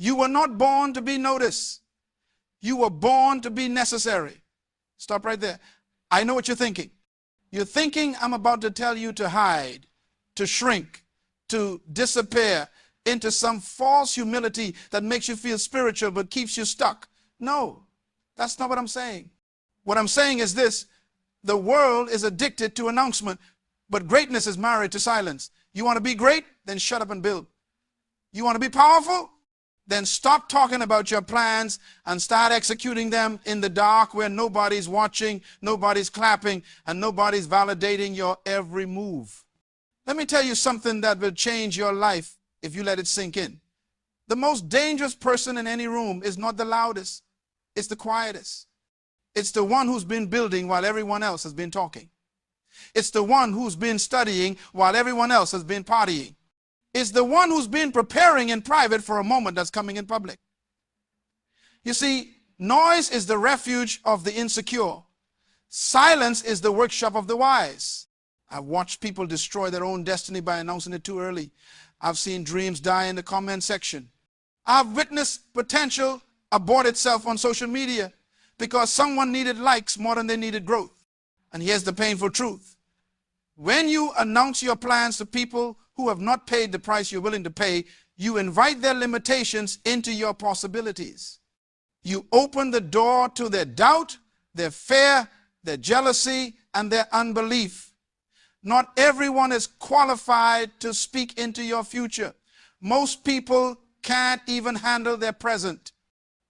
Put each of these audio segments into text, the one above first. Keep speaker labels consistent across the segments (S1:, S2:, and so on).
S1: You were not born to be noticed. You were born to be necessary. Stop right there. I know what you're thinking. You're thinking I'm about to tell you to hide, to shrink, to disappear into some false humility that makes you feel spiritual but keeps you stuck. No, that's not what I'm saying. What I'm saying is this: the world is addicted to announcement, but greatness is married to silence. You want to be great? Then shut up and build. You want to be powerful? Then stop talking about your plans and start executing them in the dark where nobody's watching, nobody's clapping, and nobody's validating your every move. Let me tell you something that will change your life if you let it sink in. The most dangerous person in any room is not the loudest, it's the quietest. It's the one who's been building while everyone else has been talking. It's the one who's been studying while everyone else has been partying. It's the one who's been preparing in private for a moment that's coming in public. You see, noise is the refuge of the insecure. Silence is the workshop of the wise. I've watched people destroy their own destiny by announcing it too early. I've seen dreams die in the comment section. I've witnessed potential abort itself on social media because someone needed likes more than they needed growth. And here's the painful truth. When you announce your plans to people who have not paid the price you're willing to pay, you invite their limitations into your possibilities. You open the door to their doubt, their fear, their jealousy, and their unbelief. Not everyone is qualified to speak into your future. Most people can't even handle their present.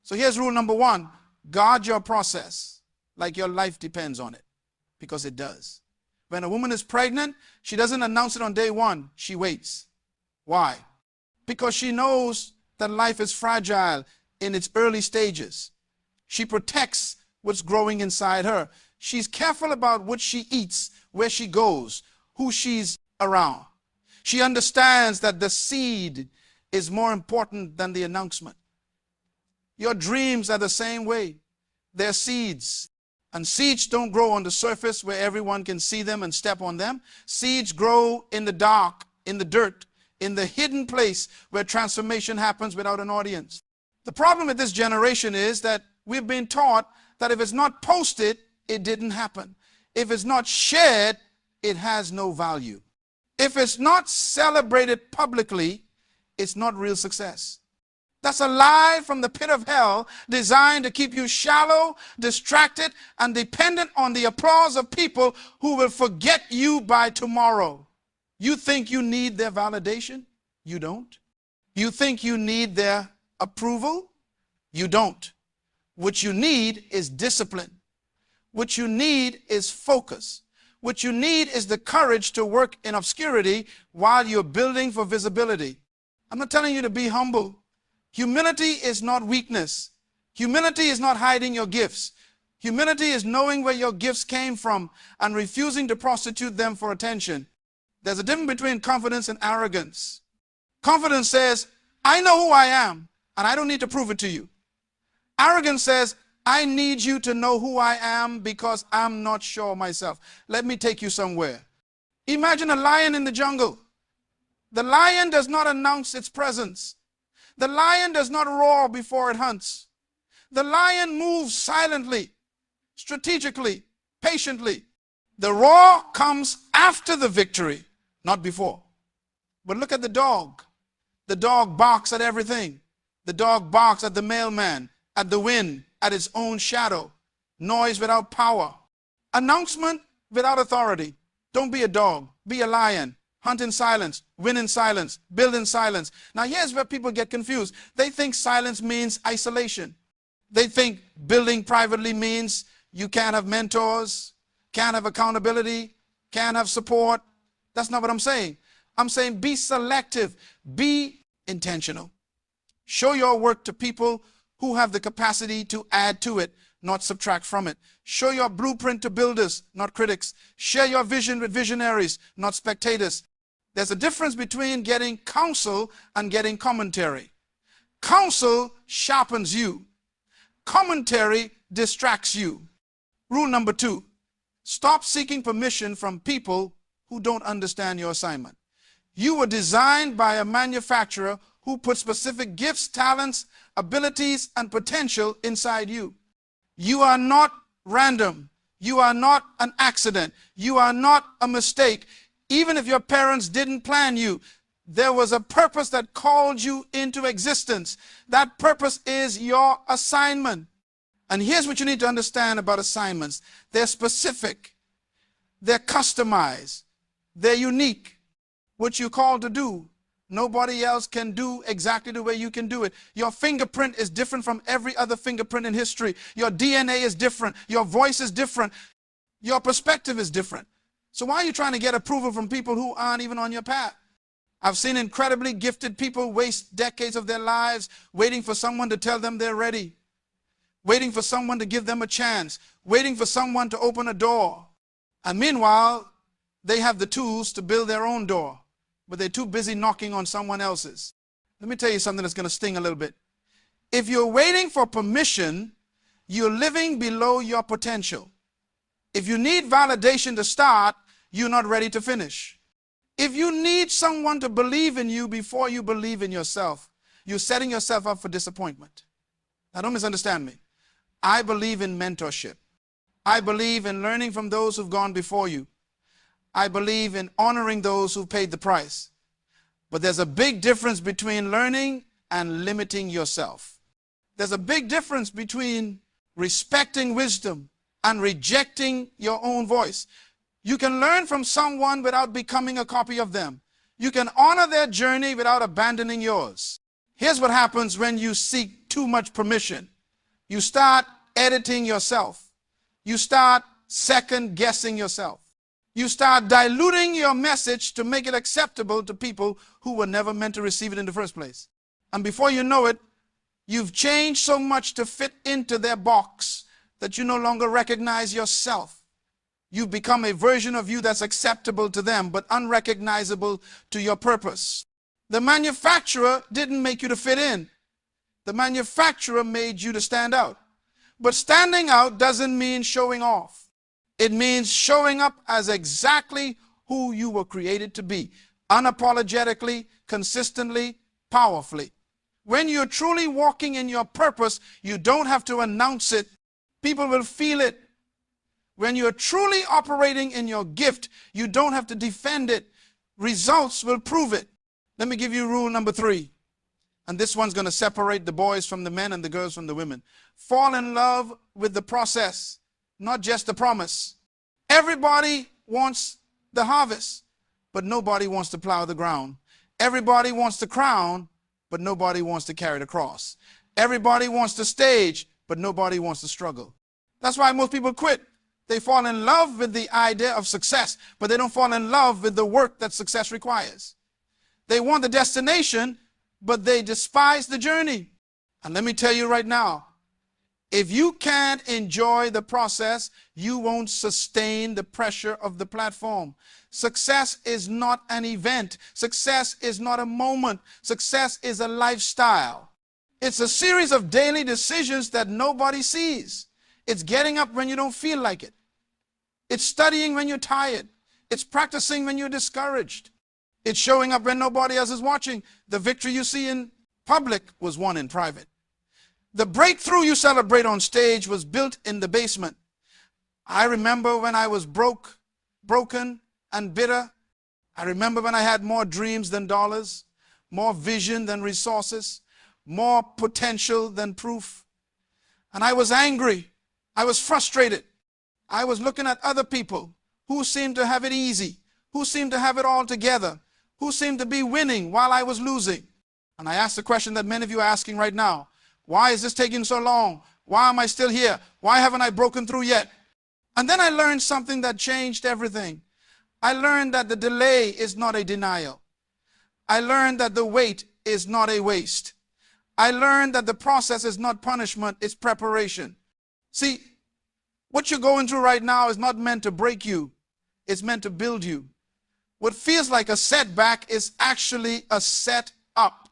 S1: So here's rule number one: guard your process like your life depends on it, because it does. When a woman is pregnant, she doesn't announce it on day one. She waits. Why? Because she knows that life is fragile in its early stages. She protects what's growing inside her. She's careful about what she eats, where she goes, who she's around. She understands that the seed is more important than the announcement. Your dreams are the same way. They're seeds. And seeds don't grow on the surface where everyone can see them and step on them. Seeds grow in the dark, in the dirt, in the hidden place where transformation happens without an audience. The problem with this generation is that we've been taught that if it's not posted, it didn't happen. If it's not shared, it has no value. If it's not celebrated publicly, it's not real success. That's a lie from the pit of hell designed to keep you shallow, distracted, and dependent on the applause of people who will forget you by tomorrow. You think you need their validation? You don't. You think you need their approval? You don't. What you need is discipline. What you need is focus. What you need is the courage to work in obscurity while you're building for visibility. I'm not telling you to be humble. Humility is not weakness. Humility is not hiding your gifts. Humility is knowing where your gifts came from and refusing to prostitute them for attention. There's a difference between confidence and arrogance. Confidence says, I know who I am, and I don't need to prove it to you. Arrogance says, I need you to know who I am because I'm not sure myself. Let me take you somewhere. Imagine a lion in the jungle. The lion does not announce its presence. The lion does not roar before it hunts. The lion moves silently, strategically, patiently. The roar comes after the victory, not before. But look at the dog. The dog barks at everything. The dog barks at the mailman, at the wind, at its own shadow. Noise without power. Announcement without authority. Don't be a dog. Be a lion. Hunt in silence, win in silence, build in silence. Now here's where people get confused. They think silence means isolation. They think building privately means you can't have mentors, can't have accountability, can't have support. That's not what I'm saying. I'm saying be selective, be intentional. Show your work to people who have the capacity to add to it, not subtract from it. Show your blueprint to builders, not critics. Share your vision with visionaries, not spectators. There's a difference between getting counsel and getting commentary. Counsel sharpens you. Commentary distracts you. Rule number 2, stop seeking permission from people who don't understand your assignment. You were designed by a manufacturer who put specific gifts, talents, abilities, and potential inside you. You are not random. You are not an accident. You are not a mistake. Even if your parents didn't plan you, there was a purpose that called you into existence. That purpose is your assignment. And here's what you need to understand about assignments. They're specific. They're customized. They're unique. What you're called to do, nobody else can do exactly the way you can do it. Your fingerprint is different from every other fingerprint in history. Your DNA is different. Your voice is different. Your perspective is different. So why are you trying to get approval from people who aren't even on your path? I've seen incredibly gifted people waste decades of their lives waiting for someone to tell them they're ready, waiting for someone to give them a chance, waiting for someone to open a door. And meanwhile, they have the tools to build their own door, but they're too busy knocking on someone else's. Let me tell you something that's going to sting a little bit. If you're waiting for permission, you're living below your potential. If you need validation to start, you're not ready to finish. If you need someone to believe in you before you believe in yourself, you're setting yourself up for disappointment. Now, don't misunderstand me. I believe in mentorship. I believe in learning from those who've gone before you. I believe in honoring those who've paid the price. But there's a big difference between learning and limiting yourself. There's a big difference between respecting wisdom and rejecting your own voice. You can learn from someone without becoming a copy of them. You can honor their journey without abandoning yours. Here's what happens when you seek too much permission. You start editing yourself. You start second guessing yourself. You start diluting your message to make it acceptable to people who were never meant to receive it in the first place. And before you know it, you've changed so much to fit into their box that you no longer recognize yourself. You've become a version of you that's acceptable to them, but unrecognizable to your purpose. The manufacturer didn't make you to fit in. The manufacturer made you to stand out. But standing out doesn't mean showing off. It means showing up as exactly who you were created to be, unapologetically, consistently, powerfully. When you're truly walking in your purpose, you don't have to announce it. People will feel it. When you're truly operating in your gift, you don't have to defend it. Results will prove it. Let me give you rule number 3. And this one's going to separate the boys from the men and the girls from the women. Fall in love with the process, not just the promise. Everybody wants the harvest, but nobody wants to plow the ground. Everybody wants the crown, but nobody wants to carry the cross. Everybody wants the stage, but nobody wants to struggle. That's why most people quit. They fall in love with the idea of success, but they don't fall in love with the work that success requires. They want the destination, but they despise the journey. And let me tell you right now, if you can't enjoy the process, you won't sustain the pressure of the platform. Success is not an event. Success is not a moment. Success is a lifestyle. It's a series of daily decisions that nobody sees. It's getting up when you don't feel like it. It's studying when you're tired. It's practicing when you're discouraged. It's showing up when nobody else is watching. The victory you see in public was won in private. The breakthrough you celebrate on stage was built in the basement. I remember when I was broken and bitter. I remember when I had more dreams than dollars, more vision than resources, more potential than proof. And I was angry. I was frustrated. I was looking at other people who seemed to have it easy, who seemed to have it all together, who seemed to be winning while I was losing. And I asked the question that many of you are asking right now. Why is this taking so long? Why am I still here? Why haven't I broken through yet? And then I learned something that changed everything. I learned that the delay is not a denial. I learned that the wait is not a waste. I learned that the process is not punishment, it's preparation. See, what you're going through right now is not meant to break you. It's meant to build you. What feels like a setback is actually a set up.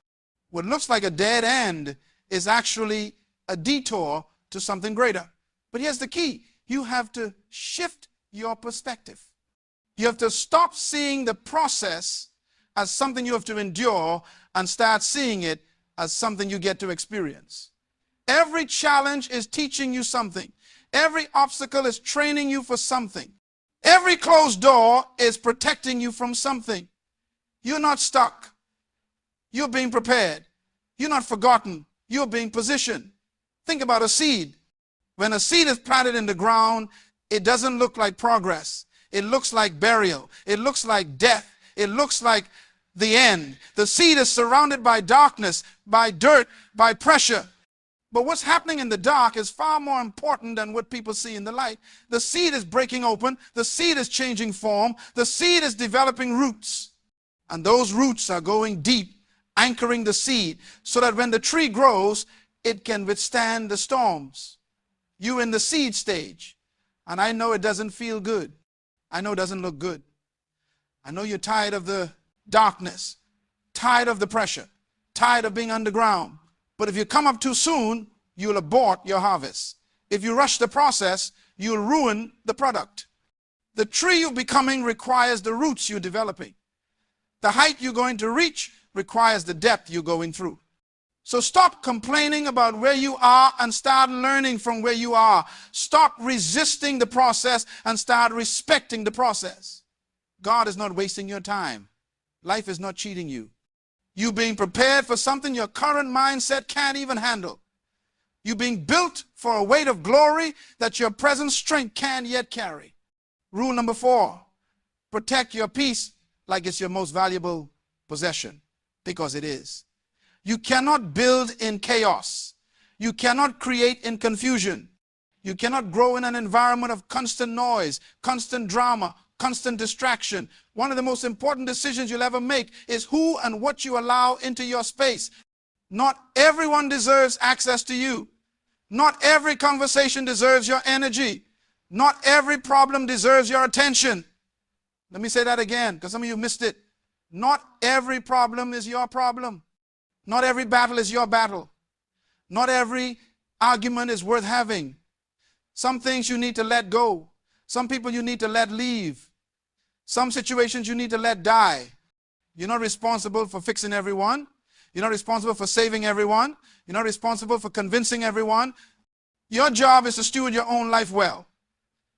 S1: What looks like a dead end is actually a detour to something greater. But here's the key. You have to shift your perspective. You have to stop seeing the process as something you have to endure and start seeing it as something you get to experience. Every challenge is teaching you something. Every obstacle is training you for something. Every closed door is protecting you from something. You're not stuck. You're being prepared. You're not forgotten. You're being positioned. Think about a seed. When a seed is planted in the ground, it doesn't look like progress. It looks like burial. It looks like death. It looks like the end. The seed is surrounded by darkness, by dirt, by pressure. But what's happening in the dark is far more important than what people see in the light. The seed is breaking open. The seed is changing form. The seed is developing roots. And those roots are going deep, anchoring the seed so that when the tree grows, it can withstand the storms. You in the seed stage. And I know it doesn't feel good. I know it doesn't look good. I know you're tired of the darkness, tired of the pressure, tired of being underground. But if you come up too soon, you'll abort your harvest. If you rush the process, you'll ruin the product. The tree you're becoming requires the roots you're developing. The height you're going to reach requires the depth you're going through. So stop complaining about where you are and start learning from where you are. Stop resisting the process and start respecting the process. God is not wasting your time. Life is not cheating you. You're being prepared for something your current mindset can't even handle. You're being built for a weight of glory that your present strength can't yet carry. Rule number 4, protect your peace like it's your most valuable possession, because it is. You cannot build in chaos. You cannot create in confusion. You cannot grow in an environment of constant noise, constant drama, constant distraction. One of the most important decisions you'll ever make is who and what you allow into your space. Not everyone deserves access to you. Not every conversation deserves your energy. Not every problem deserves your attention. Let me say that again, because some of you missed it. Not every problem is your problem. Not every battle is your battle. Not every argument is worth having. Some things you need to let go. Some people you need to let leave. Some situations you need to let die. You're not responsible for fixing everyone. You're not responsible for saving everyone. You're not responsible for convincing everyone. Your job is to steward your own life well,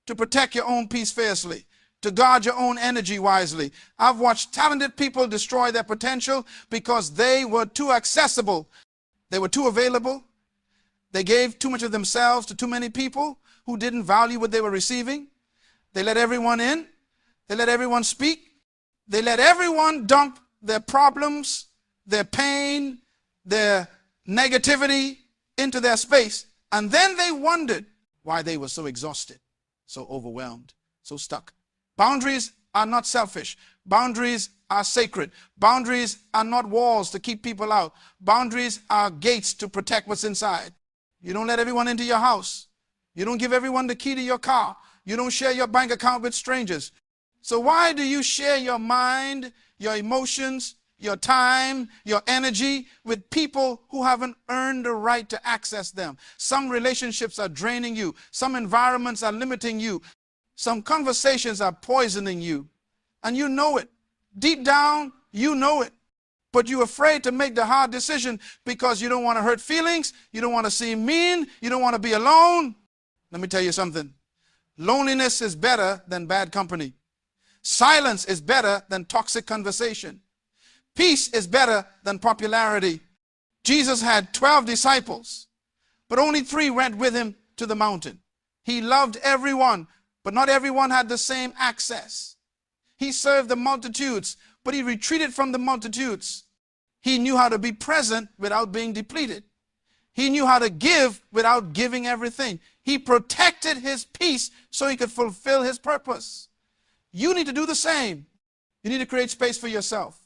S1: to protect your own peace fiercely, to guard your own energy wisely. I've watched talented people destroy their potential because they were too accessible. They were too available. They gave too much of themselves to too many people who didn't value what they were receiving. They let everyone in. They let everyone speak. They let everyone dump their problems, their pain, their negativity into their space. And then they wondered why they were so exhausted, so overwhelmed, so stuck. Boundaries are not selfish. Boundaries are sacred. Boundaries are not walls to keep people out. Boundaries are gates to protect what's inside. You don't let everyone into your house. You don't give everyone the key to your car. You don't share your bank account with strangers. So why do you share your mind, your emotions, your time, your energy with people who haven't earned the right to access them? Some relationships are draining you. Some environments are limiting you. Some conversations are poisoning you, and you know it. Deep down, you know it. But you're afraid to make the hard decision because you don't want to hurt feelings, you don't want to seem mean, you don't want to be alone. Let me tell you something. Loneliness is better than bad company. Silence is better than toxic conversation. Peace is better than popularity. Jesus had 12 disciples, but only 3 went with him to the mountain. He loved everyone, but not everyone had the same access. He served the multitudes, but he retreated from the multitudes. He knew how to be present without being depleted. He knew how to give without giving everything. He protected his peace so he could fulfill his purpose. You need to do the same. You need to create space for yourself.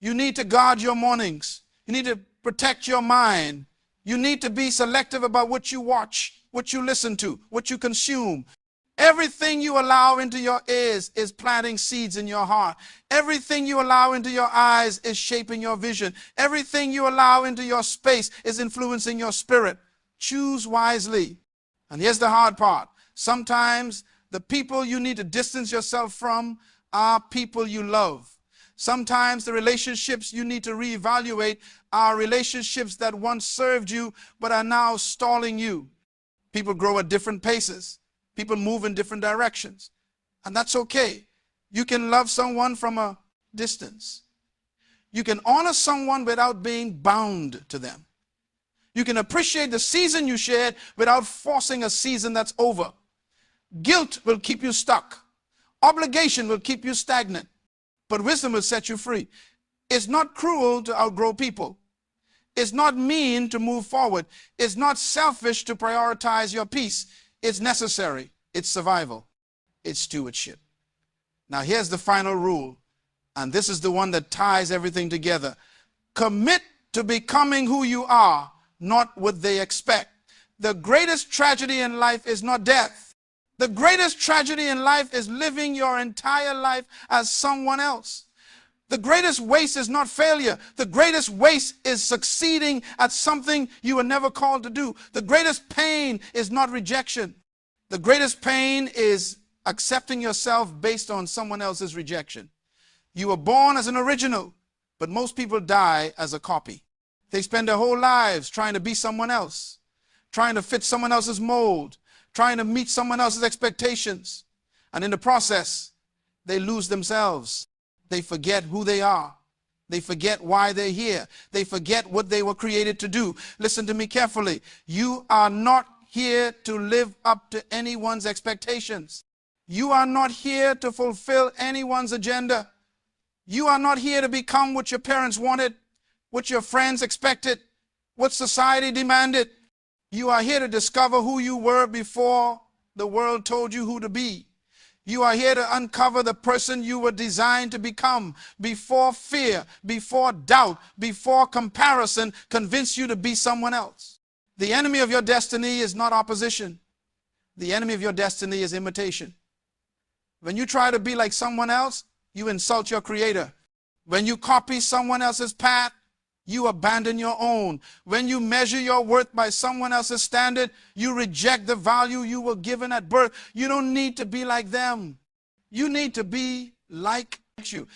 S1: You need to guard your mornings. You need to protect your mind. You need to be selective about what you watch, what you listen to, what you consume. Everything you allow into your ears is planting seeds in your heart. Everything you allow into your eyes is shaping your vision. Everything you allow into your space is influencing your spirit. Choose wisely. And here's the hard part. Sometimes the people you need to distance yourself from are people you love. Sometimes the relationships you need to reevaluate are relationships that once served you but are now stalling you. People grow at different paces. People move in different directions. And that's okay. You can love someone from a distance. You can honor someone without being bound to them. You can appreciate the season you shared without forcing a season that's over. Guilt will keep you stuck. Obligation will keep you stagnant. But wisdom will set you free. It's not cruel to outgrow people. It's not mean to move forward. It's not selfish to prioritize your peace. It's necessary. It's survival. It's stewardship. Now here's the final rule, and this is the one that ties everything together. Commit to becoming who you are, not what they expect. The greatest tragedy in life is not death. The greatest tragedy in life is living your entire life as someone else. The greatest waste is not failure. The greatest waste is succeeding at something you were never called to do. The greatest pain is not rejection. The greatest pain is accepting yourself based on someone else's rejection. You were born as an original, but most people die as a copy. They spend their whole lives trying to be someone else, trying to fit someone else's mold, trying to meet someone else's expectations. And in the process, they lose themselves. They forget who they are. They forget why they're here. They forget what they were created to do. Listen to me carefully. You are not here to live up to anyone's expectations. You are not here to fulfill anyone's agenda. You are not here to become what your parents wanted, what your friends expected, what society demanded. You are here to discover who you were before the world told you who to be. You are here to uncover the person you were designed to become before fear, before doubt, before comparison convinced you to be someone else. The enemy of your destiny is not opposition. The enemy of your destiny is imitation. When you try to be like someone else, you insult your Creator. When you copy someone else's path, you abandon your own. When you measure your worth by someone else's standard, you reject the value you were given at birth. You don't need to be like them. You need to be like you.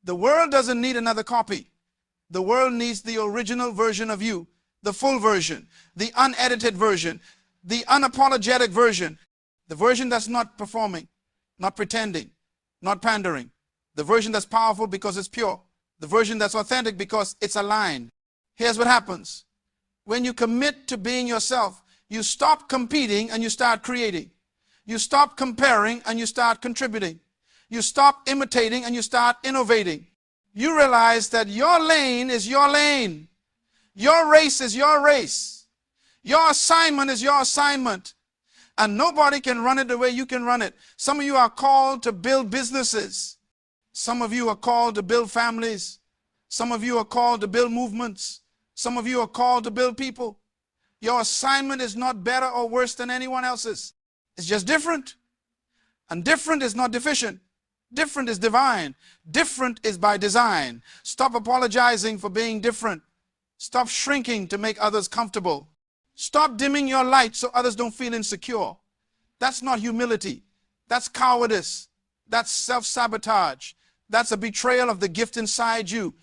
S1: The world doesn't need another copy. The world needs the original version of you, the full version, the unedited version, the unapologetic version, the version that's not performing, not pretending, not pandering, the version that's powerful because it's pure, the version that's authentic because it's aligned. Here's what happens. When you commit to being yourself, you stop competing and you start creating. You stop comparing and you start contributing. You stop imitating and you start innovating. You realize that your lane is your lane. Your race is your race. Your assignment is your assignment. And nobody can run it the way you can run it. Some of you are called to build businesses. Some of you are called to build families. Some of you are called to build movements. Some of you are called to build people. Your assignment is not better or worse than anyone else's. It's just different. And different is not deficient. Different is divine. Different is by design. Stop apologizing for being different. Stop shrinking to make others comfortable. Stop dimming your light so others don't feel insecure. That's not humility. That's cowardice. That's self-sabotage. That's a betrayal of the gift inside you.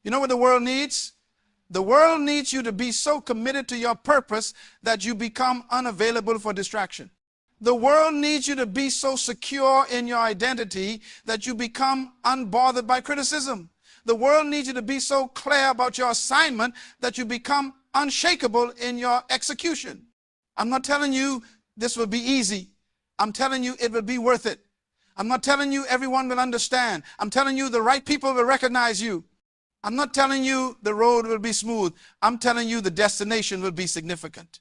S1: You know what the world needs? The world needs you to be so committed to your purpose that you become unavailable for distraction. The world needs you to be so secure in your identity that you become unbothered by criticism. The world needs you to be so clear about your assignment that you become unshakable in your execution. I'm not telling you this will be easy. I'm telling you it will be worth it. I'm not telling you everyone will understand. I'm telling you the right people will recognize you. I'm not telling you the road will be smooth. I'm telling you the destination will be significant.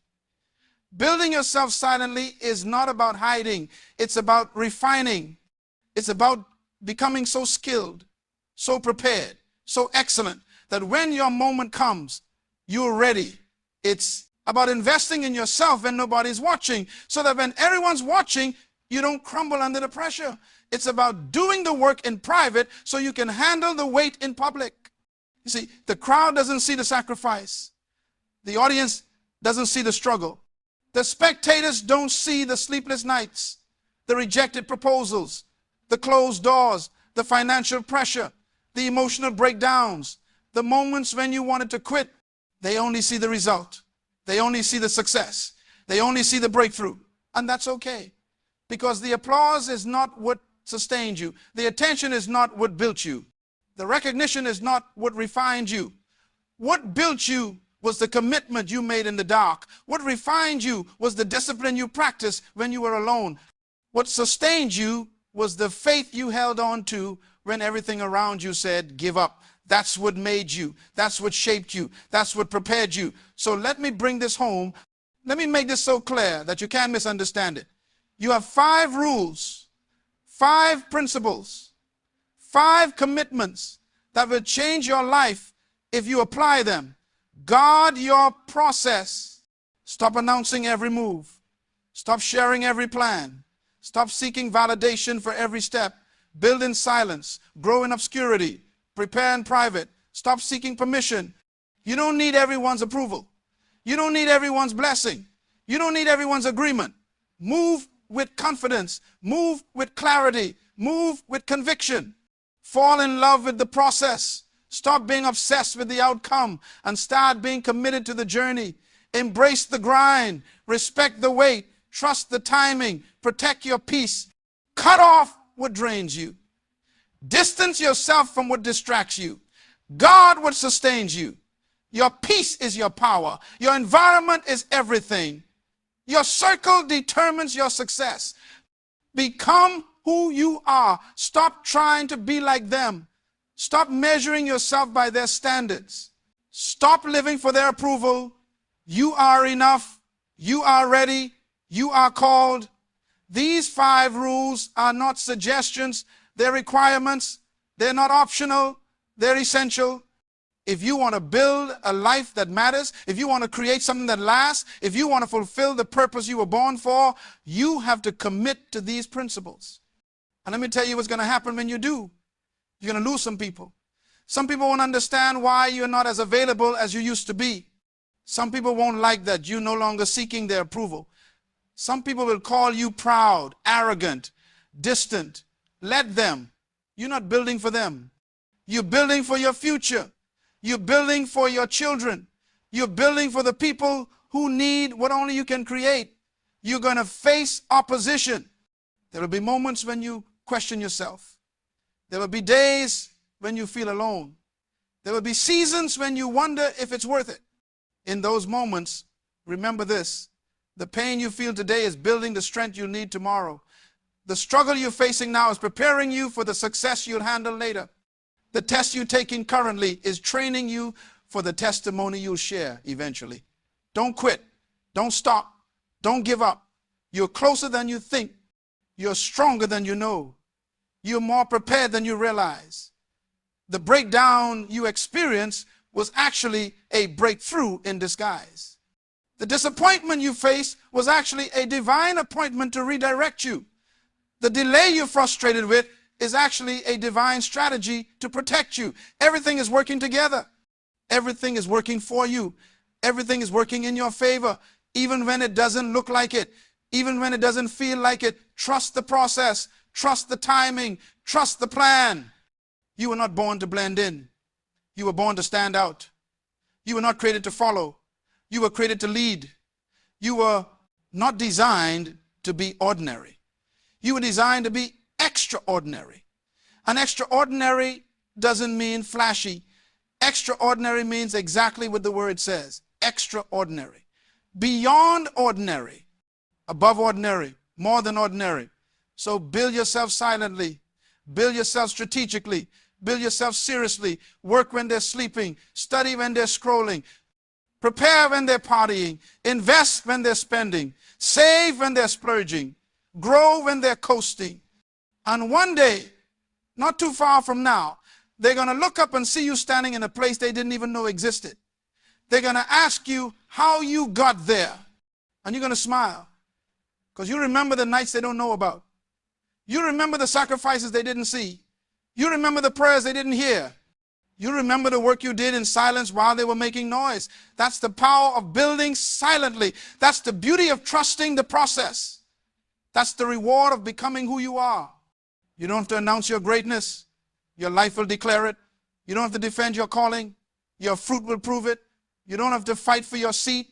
S1: Building yourself silently is not about hiding. It's about refining. It's about becoming so skilled, so prepared, so excellent that when your moment comes, you're ready. It's about investing in yourself when nobody's watching, so that when everyone's watching, you don't crumble under the pressure. It's about doing the work in private so you can handle the weight in public. You see, the crowd doesn't see the sacrifice. The audience doesn't see the struggle. The spectators don't see the sleepless nights, the rejected proposals, the closed doors, the financial pressure, the emotional breakdowns, the moments when you wanted to quit, they only see the result. They only see the success. They only see the breakthrough. And that's okay. Because the applause is not what sustained you. The attention is not what built you. The recognition is not what refined you. What built you was the commitment you made in the dark. What refined you was the discipline you practiced when you were alone. What sustained you was the faith you held on to when everything around you said, give up. That's what made you. That's what shaped you. That's what prepared you. So let me bring this home. Let me make this so clear that you can't misunderstand it. You have 5 rules, 5 principles, 5 commitments that will change your life if you apply them. Guard your process. Stop announcing every move. Stop sharing every plan. Stop seeking validation for every step. Build in silence. Grow in obscurity. Prepare in private. Stop seeking permission. You don't need everyone's approval. You don't need everyone's blessing. You don't need everyone's agreement. Move with confidence. Move with clarity. Move with conviction. Fall in love with the process. Stop being obsessed with the outcome and start being committed to the journey. Embrace the grind. Respect the wait. Trust the timing. Protect your peace. Cut off what drains you. Distance yourself from what distracts you. Guard what sustains you. Your peace is your power. Your environment is everything. Your circle determines your success. Become who you are. Stop trying to be like them. Stop measuring yourself by their standards. Stop living for their approval. You are enough. You are ready. You are called. These 5 rules are not suggestions. They're requirements. They're not optional. They're essential. If you want to build a life that matters, if you want to create something that lasts, if you want to fulfill the purpose you were born for, you have to commit to these principles. And let me tell you what's going to happen when you do. You're going to lose some people. Some people won't understand why you're not as available as you used to be. Some people won't like that you're no longer seeking their approval. Some people will call you proud, arrogant, distant. Let them. You're not building for them. You're building for your future. You're building for your children. You're building for the people who need what only you can create. You're going to face opposition. There will be moments when you question yourself. There will be days when you feel alone. There will be seasons when you wonder if it's worth it. In those moments, remember this. The pain you feel today is building the strength you'll need tomorrow. The struggle you're facing now is preparing you for the success you'll handle later. The test you're taking currently is training you for the testimony you'll share eventually. Don't quit. Don't stop. Don't give up. You're closer than you think. You're stronger than you know. You're more prepared than you realize. The breakdown you experienced was actually a breakthrough in disguise. The disappointment you faced was actually a divine appointment to redirect you. The delay you're frustrated with is actually a divine strategy to protect you. Everything is working together. Everything is working for you. Everything is working in your favor, even when it doesn't look like it, even when it doesn't feel like it. Trust the process. Trust the timing. Trust the plan. You were not born to blend in. You were born to stand out. You were not created to follow. You were created to lead. You were not designed to be ordinary. You were designed to be extraordinary. And extraordinary doesn't mean flashy. Extraordinary means exactly what the word says. Extraordinary. Beyond ordinary. Above ordinary. More than ordinary. So build yourself silently. Build yourself strategically. Build yourself seriously. Work when they're sleeping. Study when they're scrolling. Prepare when they're partying. Invest when they're spending. Save when they're splurging. Grow when they're coasting. And one day, not too far from now, they're going to look up and see you standing in a place they didn't even know existed. They're going to ask you how you got there. And you're going to smile. Because you remember the nights they don't know about. You remember the sacrifices they didn't see. You remember the prayers they didn't hear. You remember the work you did in silence while they were making noise. That's the power of building silently. That's the beauty of trusting the process. That's the reward of becoming who you are. You don't have to announce your greatness. Your life will declare it. You don't have to defend your calling. Your fruit will prove it. You don't have to fight for your seat.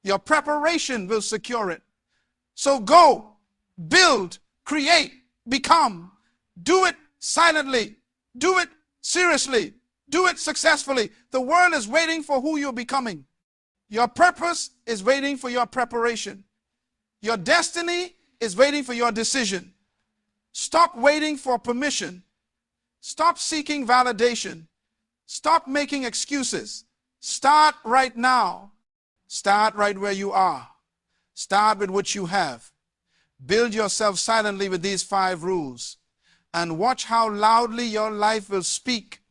S1: Your preparation will secure it. So go, build, create, become. Do it silently. Do it seriously. Do it successfully. The world is waiting for who you're becoming. Your purpose is waiting for your preparation. Your destiny is waiting for your decision. Stop waiting for permission. Stop seeking validation. Stop making excuses. Start right now. Start right where you are. Start with what you have. Build yourself silently with these 5 rules and watch how loudly your life will speak